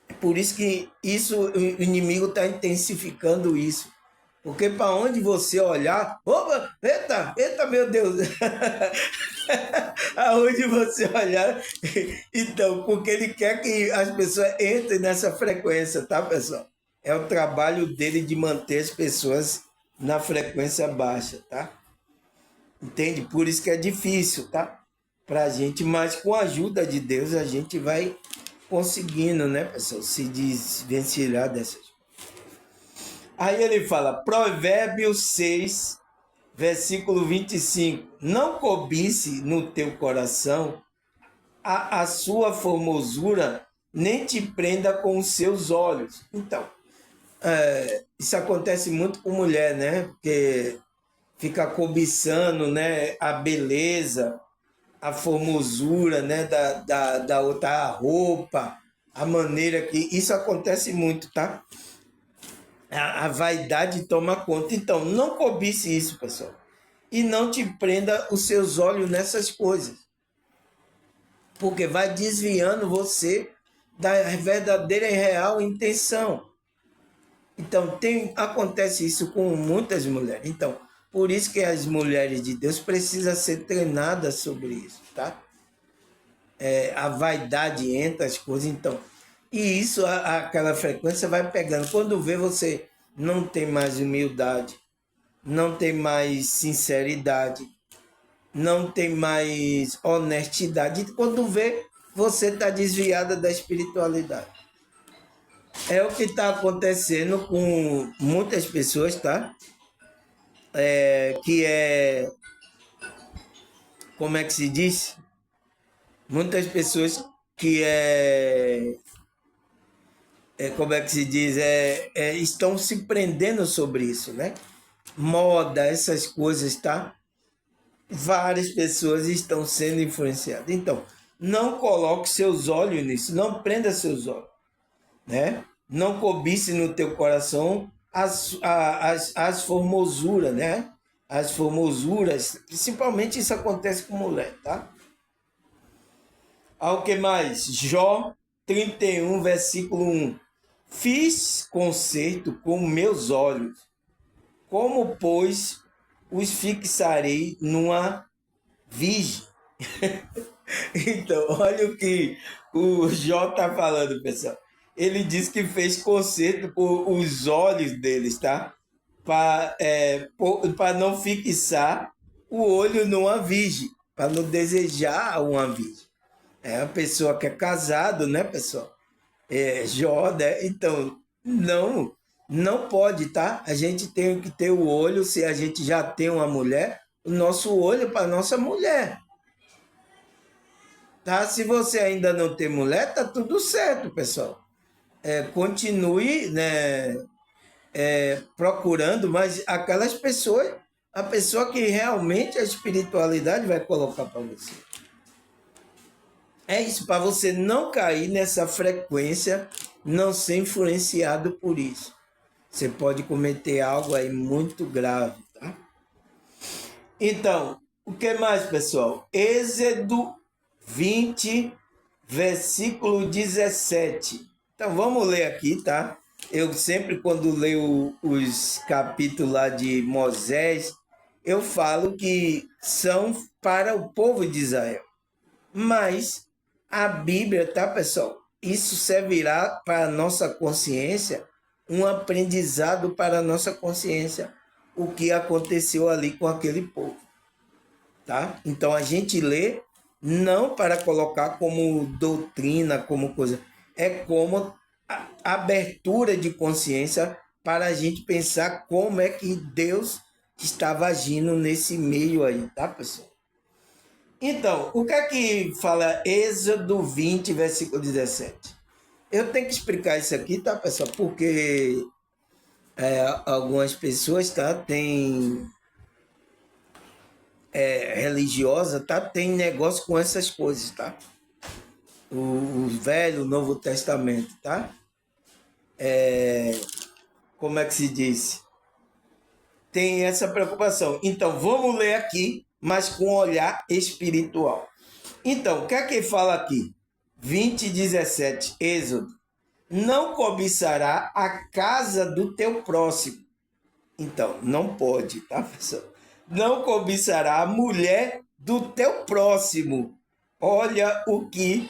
É por isso que isso, o inimigo está intensificando isso. Porque para onde você olhar, opa, eita, meu Deus. Aonde você olhar, então, porque ele quer que as pessoas entrem nessa frequência, tá, pessoal? É o trabalho dele de manter as pessoas na frequência baixa, tá? Entende? Por isso que é difícil, tá? Pra gente, mas com a ajuda de Deus a gente vai conseguindo, né, pessoal? Se desvencilhar dessas. Aí ele fala, Provérbios 6, versículo 25. Não cobice no teu coração a sua formosura, nem te prenda com os seus olhos. Então, isso acontece muito com mulher, né? Porque fica cobiçando, né, a beleza, a formosura, né, da outra, a roupa, a maneira que... Isso acontece muito, tá? A vaidade toma conta. Então, não cobice isso, pessoal. E não te prenda os seus olhos nessas coisas. Porque vai desviando você da verdadeira e real intenção. Então, acontece isso com muitas mulheres. Então, por isso que as mulheres de Deus precisam ser treinadas sobre isso, tá? A vaidade entra, as coisas, então. E isso, aquela frequência vai pegando. Quando vê, você não tem mais humildade, não tem mais sinceridade, não tem mais honestidade. E quando vê, você está desviada da espiritualidade. É o que está acontecendo com muitas pessoas, tá? Como é que se diz? Muitas pessoas que como é que se diz? Estão se prendendo sobre isso, né? Moda, essas coisas, tá? Várias pessoas estão sendo influenciadas. Então, não coloque seus olhos nisso, não prenda seus olhos, né? Não cobice no teu coração as formosuras, né? As formosuras, principalmente isso acontece com mulher, tá? Ao que mais? Jó 31, versículo 1. Fiz concerto com meus olhos, como, pois, os fixarei numa virgem. Então, olha o que o Jó está falando, pessoal. Ele diz que fez concerto por os olhos deles, tá? Para não fixar o olho numa virgem, para não desejar uma virgem. É a pessoa que é casado, né, pessoal? Jó, né? Então, não Não pode, tá? A gente tem que ter o olho, se a gente já tem uma mulher, o nosso olho para nossa mulher. Tá? Se você ainda não tem mulher, tá tudo certo, pessoal. Continue, né, procurando, mas aquelas pessoas, a pessoa que realmente a espiritualidade vai colocar para você. É isso, para você não cair nessa frequência, não ser influenciado por isso. Você pode cometer algo aí muito grave, tá? Então, o que mais, pessoal? Êxodo 20, versículo 17. Então, vamos ler aqui, tá? Eu sempre, quando leio os capítulos lá de Moisés, eu falo que são para o povo de Israel. Mas a Bíblia, tá, pessoal? Isso servirá para a nossa consciência, um aprendizado para a nossa consciência, o que aconteceu ali com aquele povo, tá? Então a gente lê não para colocar como doutrina, como coisa, é como abertura de consciência para a gente pensar como é que Deus estava agindo nesse meio aí, tá, pessoal? Então, o que é que fala Êxodo 20, versículo 17? Eu tenho que explicar isso aqui, tá, pessoal? Porque algumas pessoas, tá, tem religiosa, tá, tem negócio com essas coisas, tá? O Velho, o Novo Testamento, tá? Como é que se diz? Tem essa preocupação. Então, vamos ler aqui, mas com olhar espiritual. Então, o que é que fala aqui? 20, 17, Êxodo. Não cobiçará a casa do teu próximo. Então, não pode, tá, pessoal? Não cobiçará a mulher do teu próximo. Olha o que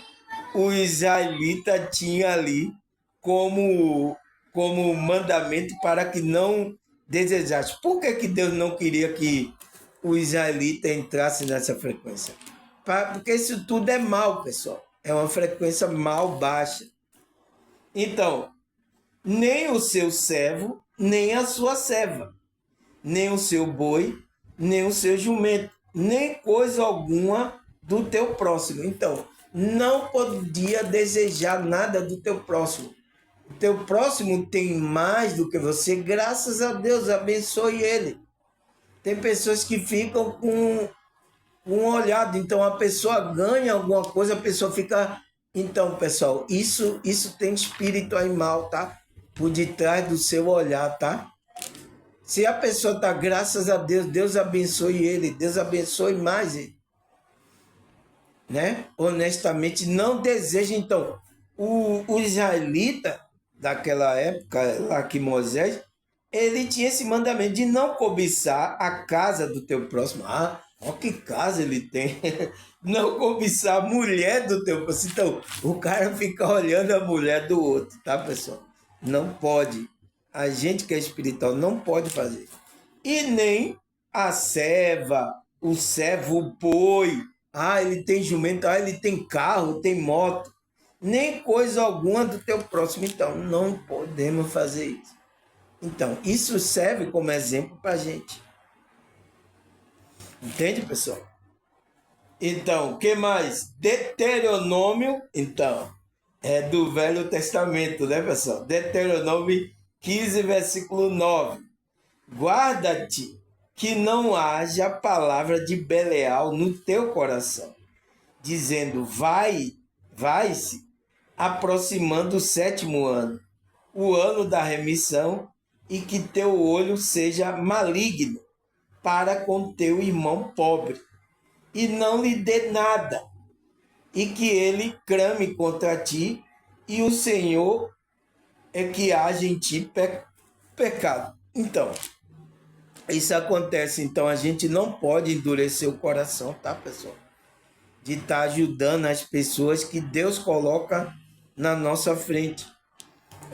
o israelita tinha ali como mandamento para que não desejasse. Por que, que Deus não queria que o israelita entrasse nessa frequência? Porque isso tudo é mal, pessoal. É uma frequência mal baixa. Então, nem o seu servo, nem a sua serva, nem o seu boi, nem o seu jumento, nem coisa alguma do teu próximo. Então, não podia desejar nada do teu próximo. O teu próximo tem mais do que você, graças a Deus, abençoe ele. Tem pessoas que ficam com um olhado, então a pessoa ganha alguma coisa, a pessoa fica. Então, pessoal, isso tem espírito animal, tá? Por detrás do seu olhar, tá? Se a pessoa tá, graças a Deus, Deus abençoe ele, Deus abençoe mais ele, né? Honestamente, não deseja, então, o israelita daquela época, lá que Moisés, ele tinha esse mandamento de não cobiçar a casa do teu próximo. Ah, ó que casa ele tem. Não cobiçar a mulher do teu próximo. Então, o cara fica olhando a mulher do outro, tá, pessoal? Não pode. A gente que é espiritual não pode fazer. E nem a serva, o servo, o boi. Ah, ele tem jumento, ah, ele tem carro, tem moto. Nem coisa alguma do teu próximo. Então, não podemos fazer isso. Então, isso serve como exemplo para a gente. Entende, pessoal? Então, o que mais? Deuteronômio, então, é do Velho Testamento, né, pessoal? Deuteronômio 15, versículo 9. Guarda-te que não haja palavra de Belial no teu coração, dizendo, vai-se, aproximando o 7º ano, o ano da remissão, e que teu olho seja maligno para com teu irmão pobre, e não lhe dê nada, e que ele crame contra ti, e o Senhor é que age em ti pecado. Então, isso acontece, então a gente não pode endurecer o coração, tá, pessoal? De estar ajudando as pessoas que Deus coloca na nossa frente.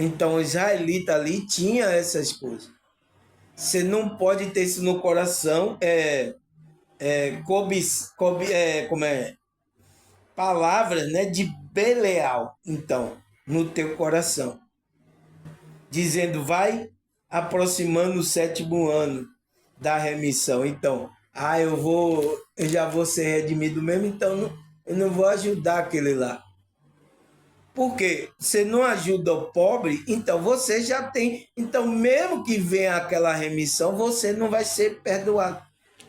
Então, o israelita ali tinha essas coisas. Você não pode ter isso no coração, como é, palavras, né, de Belial, então, no teu coração. dizendo, vai aproximando o 7º ano da remissão. Então, eu já vou ser redimido mesmo, então eu não vou ajudar aquele lá. Porque você não ajuda o pobre, então você já tem. Então, mesmo que venha aquela remissão, você não vai ser perdoado.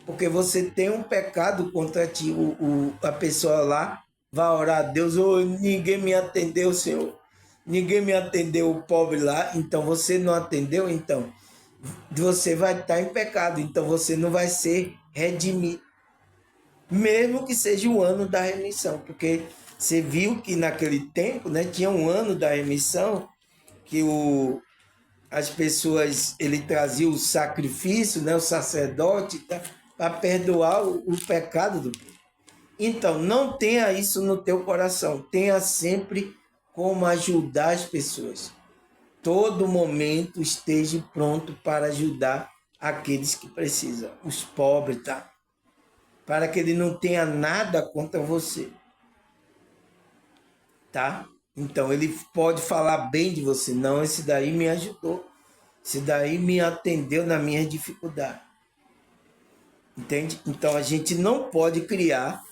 Porque você tem um pecado contra ti. A pessoa lá vai orar a Deus, oh, ninguém me atendeu, Senhor. Ninguém me atendeu, o pobre lá. Então você não atendeu, então você vai estar em pecado. Então você não vai ser redimido. Mesmo que seja o ano da remissão, porque você viu que naquele tempo, né, tinha um ano da remissão, que as pessoas, ele trazia o sacrifício, né, o sacerdote, tá, para perdoar o pecado do povo. Então, não tenha isso no teu coração, tenha sempre como ajudar as pessoas. Todo momento esteja pronto para ajudar aqueles que precisam, os pobres, tá? Para que ele não tenha nada contra você, tá? Então ele pode falar bem de você, não, esse daí me ajudou, esse daí me atendeu na minha dificuldade, entende? Então a gente não pode criar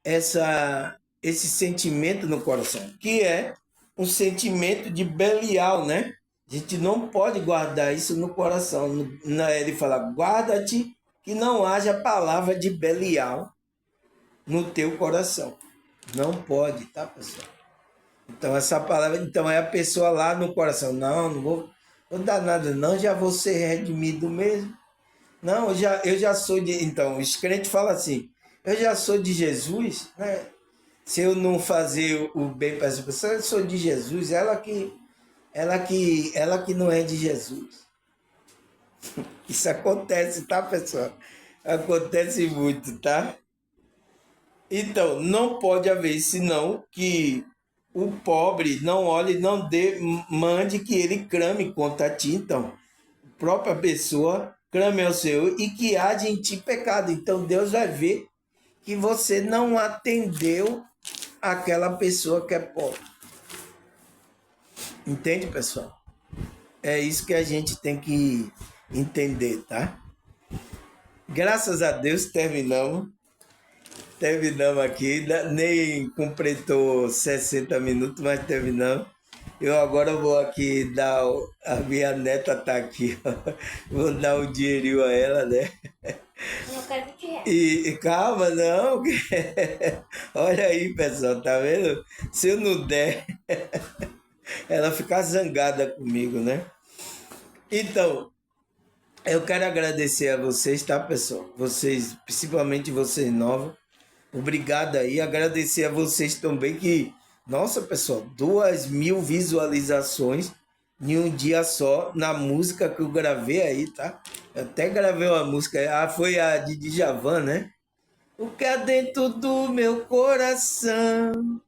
esse sentimento no coração, que é um sentimento de Belial, né? A gente não pode guardar isso no coração. Ele fala, guarda-te que não haja palavra de Belial no teu coração. Não pode, tá, pessoal? Então, essa palavra, então é a pessoa lá no coração. Não, não vou dar nada, não, já vou ser redimido mesmo. Não, eu já sou de. Então, os crentes falam assim: eu já sou de Jesus, né? Se eu não fazer o bem para essa pessoa, eu sou de Jesus, ela que não é de Jesus. Isso acontece, tá, pessoal? Acontece muito, tá? Então, não pode haver, senão que o pobre não olhe, não dê, mande que ele crame contra ti. Então, a própria pessoa clame ao Senhor e que haja em ti pecado. Então, Deus vai ver que você não atendeu aquela pessoa que é pobre. Entende, pessoal? É isso que a gente tem que entender, tá? Graças a Deus terminamos. Terminamos aqui, nem completou 60 minutos, mas terminamos. Eu agora vou aqui dar. A minha neta tá aqui, ó. Vou dar um dinheirinho a ela, né? Eu quero R$ 20. E calma, não. Olha aí, pessoal, tá vendo? Se eu não der, ela fica zangada comigo, né? Então, eu quero agradecer a vocês, tá, pessoal? Vocês, principalmente vocês novos. Obrigado aí, agradecer a vocês também que, nossa pessoal, 2.000 visualizações em um dia só na música que eu gravei aí, tá? Eu até gravei uma música, foi a de Djavan, né? O que é dentro do meu coração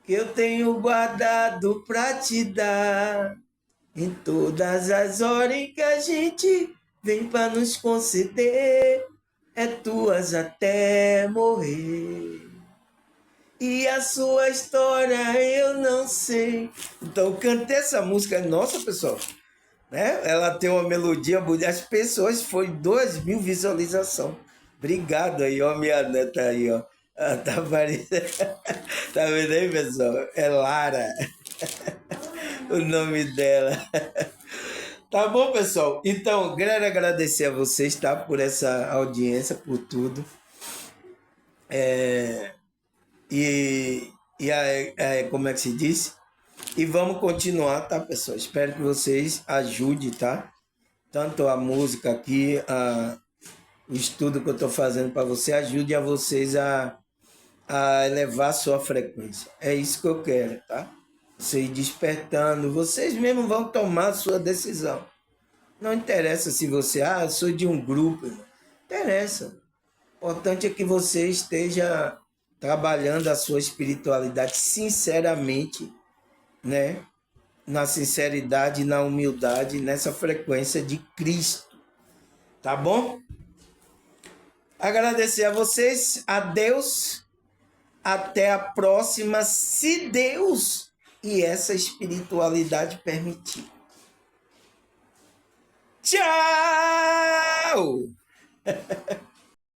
que eu tenho guardado pra te dar em todas as horas em que a gente vem pra nos conceder é tuas até morrer. E a sua história eu não sei. Então eu cantei essa música, nossa pessoal, né? Ela tem uma melodia bonita. As pessoas foi 2.000 visualizações. Obrigado aí, ó, minha neta aí, ó. Ela tá parecendo. Tá vendo aí, pessoal? É Lara o nome dela. Tá bom, pessoal? Então, quero agradecer a vocês, tá? Por essa audiência, por tudo. E, como é que se diz? E vamos continuar, tá, pessoal? Espero que vocês ajudem, tá? Tanto a música aqui, o estudo que eu estou fazendo para você, ajude a vocês a elevar a sua frequência. É isso que eu quero, tá? Vocês despertando, vocês mesmos vão tomar a sua decisão. Não interessa se você, eu sou de um grupo, não interessa. O importante é que você esteja trabalhando a sua espiritualidade sinceramente, né? Na sinceridade, na humildade, nessa frequência de Cristo. Tá bom? Agradecer a vocês, a Deus. Até a próxima, se Deus e essa espiritualidade permitir. Tchau!